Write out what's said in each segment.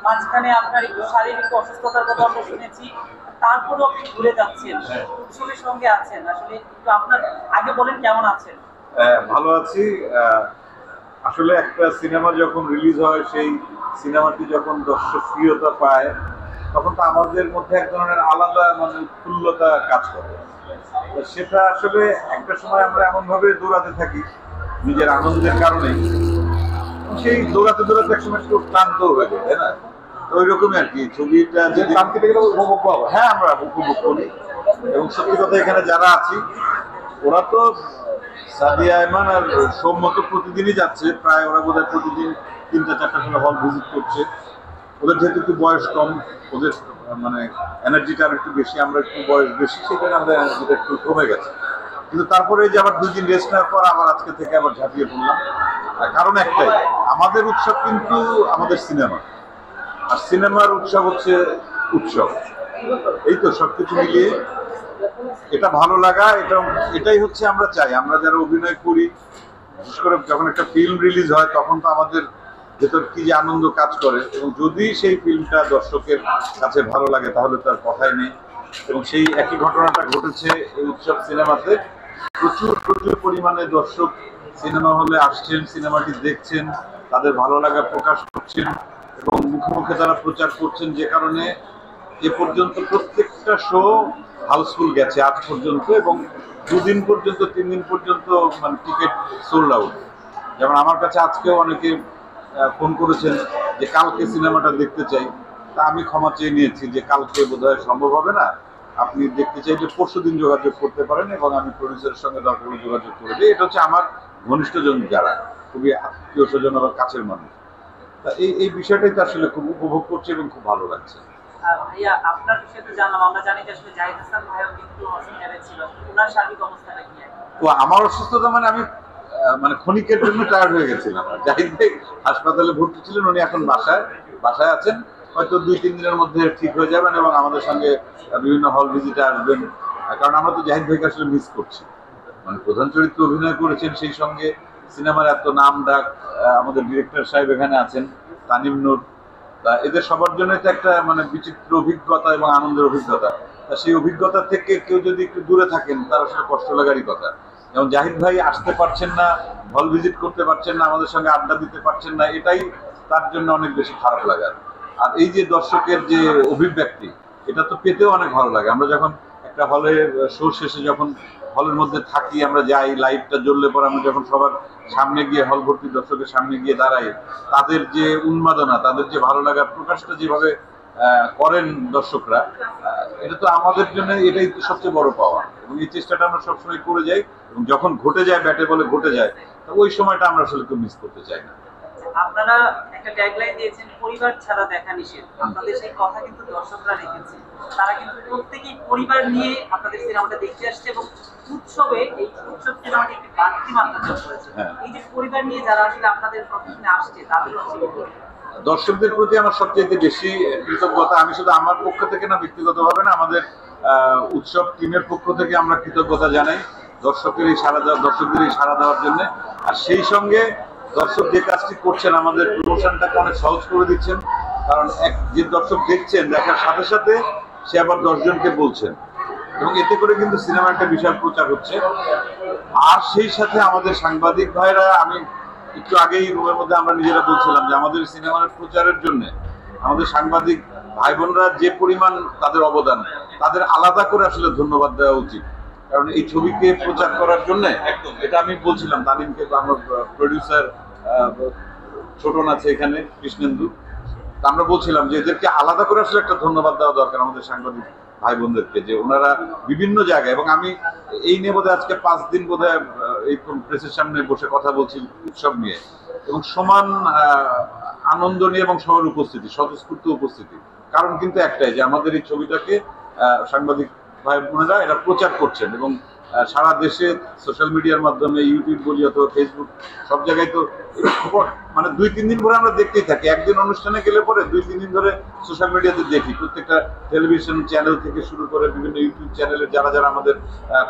মাঝখানে আপনার একটু শারীরিক অসুস্থতার কথা আমরা শুনেছি, তারপরেও আপনি ঘুরে যাচ্ছেন, উৎসবের সঙ্গে আছেন। আসলে একটু আপনার আগে বলেন কেমন আছেন? ভালো আছি। আসলে একটা সিনেমা যখন রিলিজ হয়, সেই সিনেমাটি যখন দর্শকপ্রিয়তা পায়, তখন তো আমাদের মধ্যে এক ধরনের আলাদা মানে উৎফুল্লতা কাজ করে। সেটা আসলে একটা সময় আমরা এমনভাবে দৌড়াতে থাকি নিজের আনন্দের কারণে, সেই দৌড়াতে দৌড়াতে এক সময় একটু ক্লান্ত হয়ে যায়, তাই না? তো ওই রকমই আর কি ছবিটা যে ক্লান্তিটা গেলে উপভোগ পাবো। হ্যাঁ, আমরা উপভোগ করি। এবং সত্যি কথা, এখানে যারা আছি ওরা তো সাদিয়া আয়মান আর সৌম্য তো প্রতিদিনই যাচ্ছে, প্রায় ওরা বোধহয় প্রতিদিন 3টা-4টা করে হল ভিজিট করছে। ওদের যেহেতু একটু বয়স কম, ওদের মানে এনার্জিটা আর একটু বেশি, আমরা একটু বয়স বেশি, সেখানে আমাদের এনার্জিটা একটু কমে গেছে। কিন্তু তারপরে যে আবার 2 দিন রেস্ট নেওয়ার পর আবার আজকে থেকে আবার ঝাঁপিয়ে পড়লাম। কারণ একটাই, আমাদের উৎসব কিন্তু আমাদের সিনেমা, আর সিনেমার উৎসব হচ্ছে উৎসব। এই তো সবকিছু মিলিয়ে এটা ভালো লাগা, এটাই হচ্ছে আমরা চাই। আমরা যারা অভিনয় করি, বিশেষ করে যখন একটা ফিল্ম রিলিজ হয়, তখন তো আমাদের ভেতর কি যে আনন্দ কাজ করে, এবং যদি সেই ফিল্মটা দর্শকের কাছে ভালো লাগে তাহলে তার কথাই নেই। এবং সেই একই ঘটনাটা ঘটেছে এই উৎসব সিনেমাতে। প্রচুর প্রচুর পরিমাণে দর্শক সিনেমা হলে আসছেন, সিনেমাটি দেখছেন, তাদের ভালো লাগা প্রকাশ করছেন এবং মুখে মুখে তারা প্রচার করছেন, যে কারণে এ পর্যন্ত প্রত্যেকটা শো হাউসফুল গেছে আজ পর্যন্ত। এবং 2 দিন পর্যন্ত, 3 দিন পর্যন্ত মানে টিকিট সোল্ড আউট। যেমন আমার কাছে আজকেও অনেকে ফোন করেছেন যে কালকে সিনেমাটা দেখতে চাই। তা আমি ক্ষমা চেয়ে নিয়েছি যে কালকে বোধহয় সম্ভব হবে না, আপনি দেখতে চাইলে পরশুদিন যোগাযোগ করতে পারেন, এবং আমি প্রডিউসারের সঙ্গে দরকার হলে যোগাযোগ করে দিই। এটা হচ্ছে আমার ঘনিষ্ঠজন যারা খুবই আত্মীয় স্বজন বা কাছের মানুষ। তা এই বিষয়টাই তো আসলে খুব উপভোগ করছে এবং খুব ভালো লাগছে। ভাইয়া, আপনার বিষয়ে তো জানলাম, আমরা জানি যে আসলে জাহিদ হাসান ভাইও কিন্তু হসপিটালে ছিল, ওনার শারীরিক অবস্থাটা কি এখন? তো আমার অসুস্থতা মানে আমি মানে ক্ষণিকের জন্য টায়ার্ড হয়ে গেছিলাম। জাহিদ ভাই হাসপাতালে ভর্তি ছিলেন, উনি এখন বাসায় আছেন। হয়তো 2-3 দিনের মধ্যে ঠিক হয়ে যাবেন এবং আমাদের সঙ্গে বিভিন্ন হল ভিজিটে আসবেন। কারণ আমরা তো জাহিদ ভাইকে আসলে মিস করছি। মানে প্রধান চরিত্রে অভিনয় করেছেন, সেই সঙ্গে সিনেমার এত নাম ডাক, আমাদের ডিরেক্টর সাহেব এখানে আছেন, তানিম নূর, তা এদের সবার জন্য তো একটা মানে বিচিত্র অভিজ্ঞতা এবং আনন্দের অভিজ্ঞতা। তা সেই অভিজ্ঞতা থেকে কেউ যদি একটু দূরে থাকেন, তার আসলে কষ্ট লাগারই কথা। যেমন জাহিদ ভাই আসতে পারছেন না, হল ভিজিট করতে পারছেন না, আমাদের সঙ্গে আড্ডা দিতে পারছেন না, এটাই তার জন্য অনেক বেশি খারাপ লাগার। আর এই যে দর্শকের যে অভিব্যক্তি, এটা তো পেতেও অনেক ভালো লাগে। আমরা যখন একটা হলে শো শেষে যখন হলের মধ্যে থাকি, আমরা যাই, লাইটটা জ্বললে পরে আমরা যখন সবার সামনে গিয়ে, হল ভর্তি দর্শকের সামনে গিয়ে দাঁড়াই, তাদের যে উন্মাদনা, তাদের যে ভালো লাগার প্রকাশটা যেভাবে করেন দর্শকরা, এটা তো আমাদের জন্য এটাই তো সবচেয়ে বড় পাওয়া। এবং এই চেষ্টাটা আমরা সবসময় করে যাই, এবং যখন ঘটে যায়, ব্যাটে বলে ঘটে যায়, তো ওই সময়টা আমরা আসলে কেউ মিস করতে চাই না। আপনারা একটা ট্যাগলাইন দিয়েছেন, পরিবার ছাড়া দেখা নিষেধ। আপনাদের সেই কথা কিন্তু দর্শকরা রেখেছে, তারা কিন্তু প্রত্যেকেই পরিবার নিয়ে আপনাদের সিনেমাটা দেখতে আসছে, এবং উৎসবে এই উৎসব সিনেমাটি একটি বাড়তি মাত্রা যোগ করেছে। এই যে পরিবার নিয়ে যারা আসলে আপনাদের প্রতিষ্ঠানে আসছে, তাদের দর্শকদের প্রতি আমার সবচেয়ে বেশি কৃতজ্ঞতা। আমি শুধু আমার পক্ষ থেকে না, ব্যক্তিগতভাবে না, আমাদের উৎসব টিমের পক্ষ থেকে আমরা কৃতজ্ঞতা জানাই দর্শকদের এই সাড়া দেওয়ার জন্য। আর সেই সঙ্গে দর্শক যে কাজটি করছেন, আমাদের প্রমোশনটাকে অনেক সহজ করে দিচ্ছেন। কারণ যে দর্শক দেখছেন, দেখার সাথে সাথে সে আবার 10 জনকে বলছেন, এবং এতে করে কিন্তু সিনেমা একটা বিশাল প্রচার হচ্ছে। আর সেই সাথে আমাদের সাংবাদিক ভাইরা, আমি একটু আগেই রুমের মধ্যে আমরা নিজেরা বলছিলাম যে আমাদের সিনেমার প্রচারের জন্য আমাদের সাংবাদিক ভাই বোনরা যে পরিমাণ তাদের অবদান, তাদের আলাদা করে আসলে ধন্যবাদ দেওয়া উচিত। কারণ এই ছবিকে প্রচার করার জন্য, এটা আমি বলছিলাম তানিমকে, আমার প্রডিউসার ছোটন আছে এখানে, কৃষ্ণেন্দু, আমরা বলছিলাম যে এদেরকে আলাদা করে আসলে একটা ধন্যবাদ দেওয়া দরকার আমাদের সাংবাদিক ভাই বোনদেরকে, যে ওনারা বিভিন্ন জায়গায়, এবং আমি এই নিয়ে বোধহয় আজকে 5 দিন বোধহয় এই প্রেসের সামনে বসে কথা বলছি উৎসব নিয়ে, এবং সমান আনন্দ নিয়ে এবং সবার উপস্থিতি, স্বতঃস্ফূর্ত উপস্থিতি। কারণ কিন্তু একটাই, যে আমাদের এই ছবিটাকে সাংবাদিক ভাই বোনেরা এরা প্রচার করছেন, এবং সারা দেশে সোশ্যাল মিডিয়ার মাধ্যমে, ইউটিউব বলি অথবা ফেসবুক, সব জায়গায় তো মানে 2-3 দিন ধরে আমরা দেখতেই থাকি। একদিন অনুষ্ঠানে গেলে পরে 2-3 দিন ধরে সোশ্যাল মিডিয়াতে দেখি, প্রত্যেকটা টেলিভিশন চ্যানেল থেকে শুরু করে বিভিন্ন ইউটিউব চ্যানেলে যারা আমাদের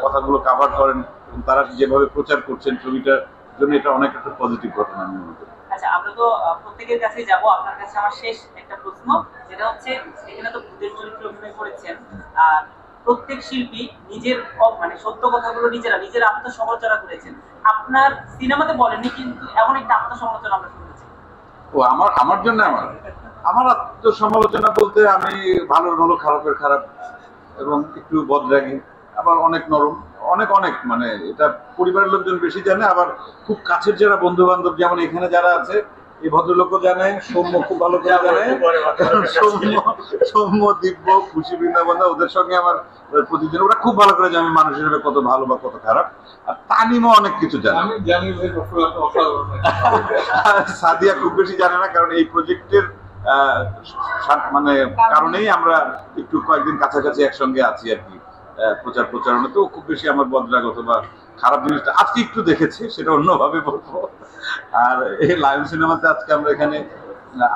কথাগুলো কাভার করেন, তারা যেভাবে প্রচার করছেন ছবিটার জন্য, এটা অনেক একটা পজিটিভ ঘটনা আমি মনে করি। আচ্ছা, আমরা তো প্রত্যেকের কাছেই যাব, আপনার কাছে আমার শেষ একটা প্রশ্ন, যেটা হচ্ছে এখানে তো ভূতের চরিত্রে অভিনয় করেছেন, আর প্রত্যেক শিল্পী নিজের মানে সত্য কথাগুলো নিজের আত্মসমালোচনা করেছেন। আপনার সিনেমাতে বলেননি, কিন্তু এমন একটা আত্মসমালোচনা আমরা শুনেছি। ও আমার আমার জন্য আমার আত্মসমালোচনা বলতে আমি ভালোর ভালো খারাপের খারাপ এবং একটু বদরাগী, আবার অনেক নরম, অনেক অনেক মানে এটা পরিবারের লোকজন বেশি জানে, আবার খুব কাছের যারা বন্ধু বান্ধব যেমন এখানে যারা আছে এই ভদ্রলোকও জানে, সৌম্য খুব ভালো করে জানে, সৌম্য দিব্য খুশি বৃন্দাবন্ধা, ওদের সঙ্গে আমার প্রতিদিন ওরা খুব ভালো করে জানে আমি মানুষ হিসেবে কত ভালো বা কত খারাপ। আর তানিমও অনেক কিছু জানে, সাদিয়া খুব বেশি জানে না, কারণ এই প্রজেক্টের মানে কারণেই আমরা একটু কয়েকদিন কাছাকাছি একসঙ্গে আছি আর কি, প্রচারণা তো খুব বেশি আমার বদরাগ অথবা খারাপ জিনিসটা আজকে একটু দেখেছি, সেটা অন্যভাবে বলবো। আর এই লায়ন সিনেমাতে আজকে আমরা এখানে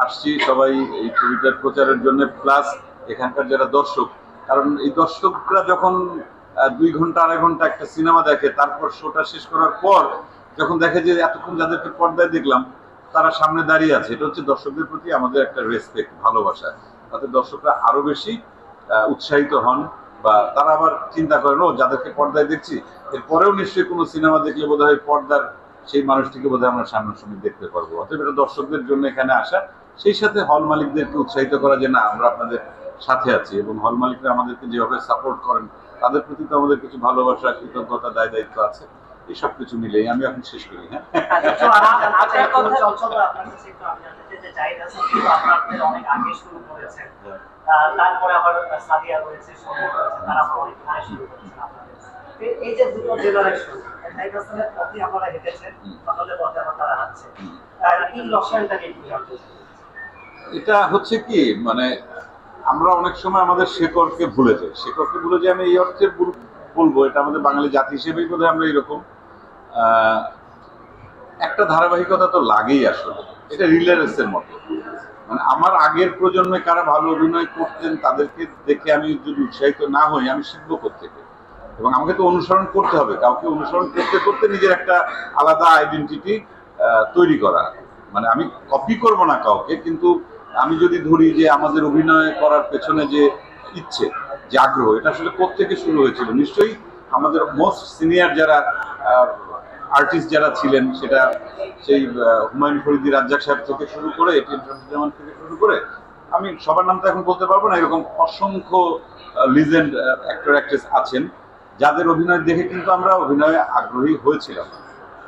আসছি সবাই এই ছবিটার প্রচারের জন্য, প্লাস এখানকার যারা দর্শক, কারণ এই দর্শকরা যখন 2 ঘন্টা 2.5 ঘন্টা একটা সিনেমা দেখে, তারপর শোটা শেষ করার পর যখন দেখে যে এতক্ষণ যাদেরকে পর্দায় দেখলাম তারা সামনে দাঁড়িয়ে আছে, এটা হচ্ছে দর্শকদের প্রতি আমাদের একটা রেসপেক্ট, ভালোবাসা। তাতে দর্শকরা আরো বেশি উৎসাহিত হন, বা তারা আবার চিন্তা করেন ও যাদেরকে পর্দায় দেখছি এরপরেও নিশ্চয়ই কোনো সিনেমা দেখলে বোধহয় পর্দার সেই মানুষটিকে বোধহয় আমরা সামনাসামনি দেখতে পারবো। অতএব এটা দর্শকদের জন্য এখানে আসা, সেই সাথে হল মালিকদেরকে উৎসাহিত করা যে না আমরা আপনাদের সাথে আছি, এবং হল মালিকরা আমাদেরকে যেভাবে সাপোর্ট করেন তাদের প্রতি তো আমাদের কিছু ভালোবাসা, কৃতজ্ঞতা, দায় দায়িত্ব আছে। এই সব কিছু মিলেই আমি এখন শেষ করি। হ্যাঁ, তারপরে আবার সাদিয়া রয়েছে, তারা অনেক সময় শুরু করেছেন আপনাদের। এই যে দুটো জেনারেশন টাইগার্সের পথে আমরা হেঁটেছেন, আপনাদের পথে আবার তারা হাঁটছে, এই লক্ষণটাকে কি জানতে চাই? এটা হচ্ছে কি মানে আমরা অনেক সময় আমাদের শেকড়কে ভুলে যাই, আমি এই অর্থে বলবো এটা আমাদের বাঙালি জাতি হিসেবেই বোধহয় আমরা এরকম একটা ধারাবাহিকতা তো লাগেই, আসলে এটা রিলে রেসের মতো। মানে আমার আগের প্রজন্মে কারা ভালো অভিনয় করতেন তাদেরকে দেখে আমি যদি উৎসাহিত না হই আমি শিখবো কোত্থেকে, এবং আমাকে তো অনুসরণ করতে হবে, কাউকে অনুসরণ করতে করতে নিজের একটা আলাদা আইডেন্টিটি তৈরি করা। মানে আমি কপি করব না কাউকে, কিন্তু আমি যদি ধরি যে আমাদের অভিনয় করার পেছনে যে ইচ্ছে, যে আগ্রহ, এটা আসলে কোত্থেকে শুরু হয়েছিল, নিশ্চয়ই আমাদের মোস্ট সিনিয়র যারা আর্টিস্ট যারা ছিলেন, সেটা সেই হুমায়ুন ফরিদি, রাজ্জাক সাহেব থেকে শুরু করে এটিএম শামসুজ্জামান থেকে শুরু করে, আমি সবার নাম তো এখন বলতে পারবো না, এরকম অসংখ্য লিজেন্ড অ্যাক্টর অ্যাক্ট্রেস আছেন যাদের অভিনয় দেখে কিন্তু আমরা অভিনয়ে আগ্রহী হয়েছিলাম।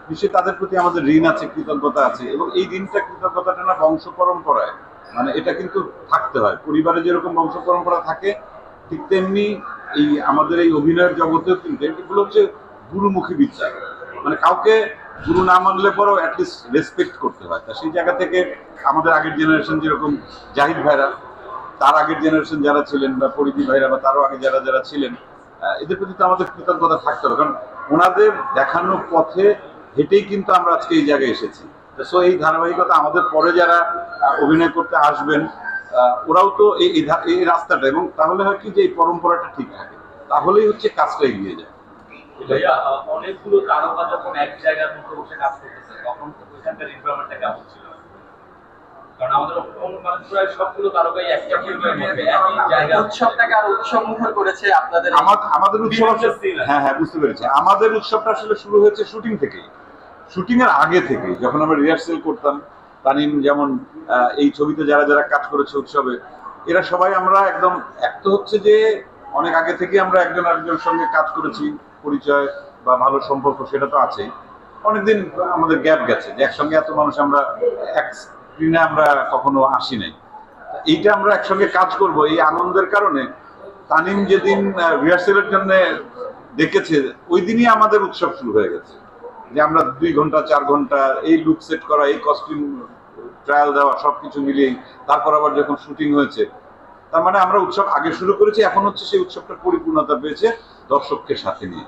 নিশ্চয়ই তাদের প্রতি আমাদের ঋণ আছে, কৃতজ্ঞতা আছে, এবং এই ঋণটা কৃতজ্ঞতাটা না বংশ পরম্পরায়, মানে এটা কিন্তু থাকতে হয়। পরিবারে যেরকম বংশ পরম্পরা থাকে ঠিক তেমনি এই আমাদের এই অভিনয়ের জগতেও কিন্তু এগুলো হচ্ছে গুরুমুখী বিদ্যা, মানে কাউকে গুরু না মানলে পরেও অ্যাটলিস্ট রেসপেক্ট করতে হয়। তা সেই জায়গা থেকে আমাদের আগের জেনারেশন যেরকম জাহিদ ভাইরা, তার আগের জেনারেশন যারা ছিলেন, বা পরিধি ভাইরা, বা তারও আগে যারা যারা ছিলেন, এদের প্রতি তো আমাদের কৃতজ্ঞতা থাকতে হবে, কারণ ওনাদের দেখানো পথে হেঁটেই কিন্তু আমরা আজকে এই জায়গায় এসেছি। সো এই ধারাবাহিকতা আমাদের পরে যারা অভিনয় করতে আসবেন ওরাও তো এই রাস্তাটা, এবং তাহলে হয় কি যে এই পরম্পরাটা ঠিক থাকে, তাহলেই হচ্ছে কাজটা এগিয়ে যায়। অনেকগুলো তারকা যখন এক জায়গার মধ্যে বসে কাজ করতেছে তখন ওইখানকার এনভায়রনমেন্টটা কেমন ছিল? কারণ আমাদের প্রায় সবগুলো তারকাই একটা ফিল্মের মধ্যে একই জায়গা, উৎসবটাকে আরো উৎসবমুখর করেছে আপনাদের। আমাদের উৎসব, হ্যাঁ বুঝতে পেরেছি, আমাদের উৎসবটা আসলে শুরু হয়েছে শুটিং থেকেই, শুটিং এর আগে থেকেই, যখন আমরা রিহার্সেল করতাম। তানিম যেমন এই ছবিতে যারা যারা কাজ করেছে উৎসবে, এরা সবাই আমরা একদম এক তো হচ্ছে যে অনেক আগে থেকে আমরা একজন আরেকজনের সঙ্গে কাজ করেছি, পরিচয় বা ভালো সম্পর্ক সেটা তো আছেই। অনেকদিন আমাদের গ্যাপ গেছে যে একসঙ্গে এত মানুষ আমরা এক স্ক্রিনে আমরা কখনো আসি নাই। এইটা আমরা একসঙ্গে কাজ করব এই আনন্দের কারণে তানিম যেদিন রিহার্সেলের জন্য ডেকেছে ওই দিনই আমাদের উৎসব শুরু হয়ে গেছে, যে আমরা 2 ঘন্টা 4 ঘন্টা এই লুক সেট করা, এই কস্টিউম ট্রায়াল দেওয়া, সবকিছু মিলিয়ে তারপর আবার যখন শুটিং হয়েছে, তার মানে আমরা উৎসব আগে শুরু করেছি, এখন হচ্ছে সেই উৎসবটা পরিপূর্ণতা পেয়েছে দর্শককে সাথে নিয়ে।